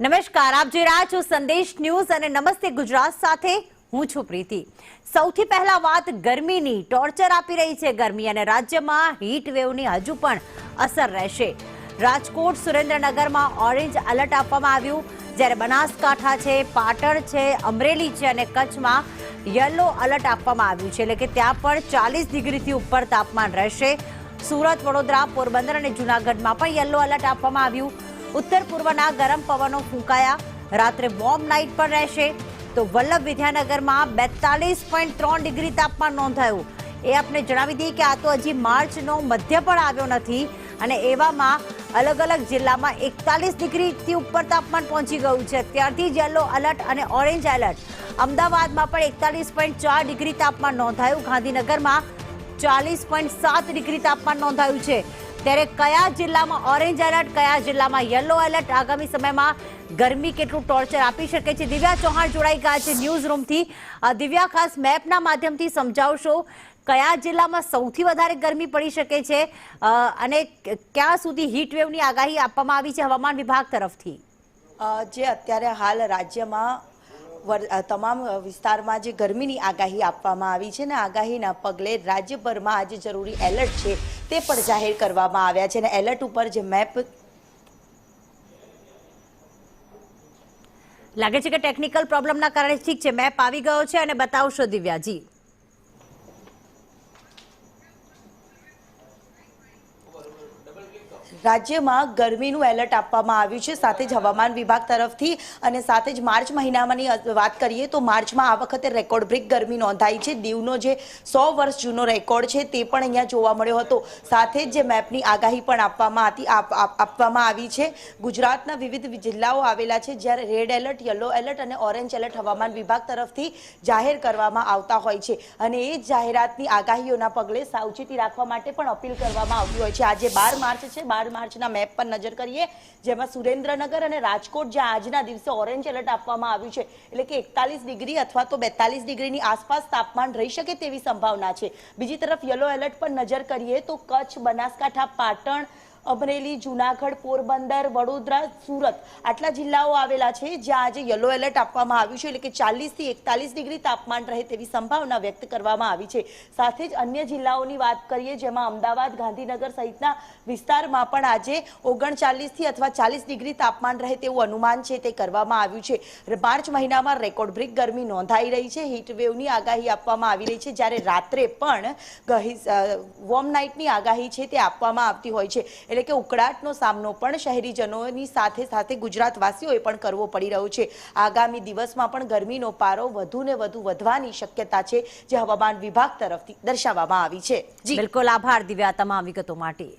નમસ્કાર, આપ જોઈ રહ્યા છો સંદેશ ન્યૂઝ અને નમસ્તે ગુજરાત સાથે હું છું પ્રીતિ। સૌથી પહેલા વાત ગરમીની। ટોર્ચર આપી રહી છે ગરમી અને રાજ્યમાં હીટ વેવની હજુ પણ અસર રહેશે। રાજકોટ, સુરેન્દ્રનગરમાં ઓરેન્જ એલર્ટ આપવામાં આવ્યું, જ્યારે બનાસકાંઠા છે, પાટણ છે, અમરેલી છે અને કચ્છમાં યલો એલર્ટ આપવામાં આવ્યું છે, એટલે કે ત્યાં પણ 40 ડિગ્રીથી ઉપર તાપમાન રહેશે। સુરત, વડોદરા, પોરબંદર અને જૂનાગઢમાં પણ યલો એલર્ટ આપવામાં આવ્યું। उत्तर पूर्वना गरम पवनों फूंकाया। रात्रे वॉर्म नाइट पर रहेशे। तो वल्लभ विद्यानगर में 42.3 डिग्री तापमान नोंधाયું। એ આપણે જણાવી દઈએ કે આ તો હજી માર્ચનો મધ્ય પણ આવ્યો નથી અને એવામાં અલગ અલગ જિલ્લામાં 41 ડિગ્રીથી ઉપર તાપમાન પહોંચી ગયું છે। અત્યારથી જ યલો એલર્ટ અને ઓરેન્જ એલર્ટ। અમદાવાદમાં પણ 41.4 ડિગ્રી તાપમાન નોંધાયું। ગાંધીનગરમાં 40.7 ડિગ્રી તાપમાન નોંધાયું છે। ત્યારે કયા જિલ્લામાં ઓરેન્જ એલર્ટ, કયા જિલ્લામાં યલો એલર્ટ, આગામી સમયમાં ગરમી કેટલું ટોર્ચર આપી શકે છે? દિવ્યા ચૌહાણ જોડાઈ ગયા છે ન્યૂઝ રૂમથી। દિવ્યા, ખાસ મેપના માધ્યમથી સમજાવશો કયા જિલ્લામાં સૌથી વધારે ગરમી પડી શકે છે અને ક્યાં સુધી હીટ વેવની આગાહી આપવામાં આવી છે હવામાન વિભાગ તરફથી? જે અત્યારે હાલ રાજ્યમાં તમામ વિસ્તારમાં જે ગરમીની આગાહી આપવામાં આવી છે ને આગાહીના પગલે રાજ્યભરમાં આજે જરૂરી એલર્ટ છે તે પણ જાહેર કરવામાં આવ્યા છે અને એલર્ટ ઉપર જે મેપ લાગે છે કે ટેકનિકલ પ્રોબ્લેમના કારણે ઠીક છે, મેપ આવી ગયો છે અને બતાવશો દિવ્યાજી? રાજ્યમાં ગરમીનું એલર્ટ આપવામાં આવ્યું છે, સાથે જ હવામાન વિભાગ તરફથી અને સાથે જ માર્ચ મહિનામાંની વાત કરીએ તો માર્ચમાં આ વખતે રેકોર્ડ બ્રેક ગરમી નોંધાઈ છે। દીવનો જે 100 વર્ષ જૂનો રેકોર્ડ છે તે પણ અહીંયા જોવા મળ્યો હતો। સાથે જ જે મેપની આગાહી પણ આપવામાં આવી છે। ગુજરાતના વિવિધ જિલ્લાઓ આવેલા છે, જ્યારે રેડ એલર્ટ, યલો એલર્ટ અને ઓરેન્જ એલર્ટ હવામાન વિભાગ તરફથી જાહેર કરવામાં આવતા હોય છે અને એ જ જાહેરાતની આગાહીઓના પગલે સાવચેતી રાખવા માટે પણ અપીલ કરવામાં આવતી હોય છે। આજે 12 માર્ચ છે, 12 માર્ચના મેપ પર નજર કરીએ, જેમાં સુરેન્દ્રનગર અને રાજકોટ જ્યાં આજના દિવસે ઓરેન્જ એલર્ટ આપવામાં આવ્યું છે, એટલે કે 41 ડિગ્રી અથવા તો 42 ડિગ્રીની આસપાસ તાપમાન રહી શકે તેવી સંભાવના છે। બીજી તરફ યલો એલર્ટ પર નજર કરીએ તો કચ્છ, બનાસકાંઠા, પાટણ, અમરેલી, જૂનાગઢ, પોરબંદર, વડોદરા, સુરત આટલા જિલ્લાઓ આવેલા છે જ્યાં આજે યલો એલર્ટ આપવામાં આવ્યું છે, એટલે કે 40 થી 41 ડિગ્રી તાપમાન રહે તેવી સંભાવના વ્યક્ત કરવામાં આવી છે। સાથે જ અન્ય જિલ્લાઓની વાત કરીએ, જેમાં અમદાવાદ, ગાંધીનગર સહિતના વિસ્તારમાં પણ આજે 39 થી અથવા 40 ડિગ્રી તાપમાન રહે તેવું અનુમાન છે તે કરવામાં આવ્યું છે। માર્ચ મહિનામાં રેકોર્ડ બ્રેક ગરમી નોંધાઈ રહી છે, હીટ વેવની આગાહી આપવામાં આવી રહી છે, જ્યારે રાત્રે પણ વોર્મ નાઇટની આગાહી છે તે આપવામાં આવતી હોય છે, એટલે કે ઉકળાટનો સામનો પણ શહેરીજનોની સાથે સાથે ગુજરાતવાસીઓએ પણ કરવો પડી રહ્યો છે। આગામી દિવસમાં પણ ગરમીનો પારો વધુ ને વધુ વધવાની શક્યતા છે, જે હવામાન વિભાગ તરફથી દર્શાવવામાં આવી છે। બિલકુલ, આભાર દિવ્યા તમામ વિગતો માટે।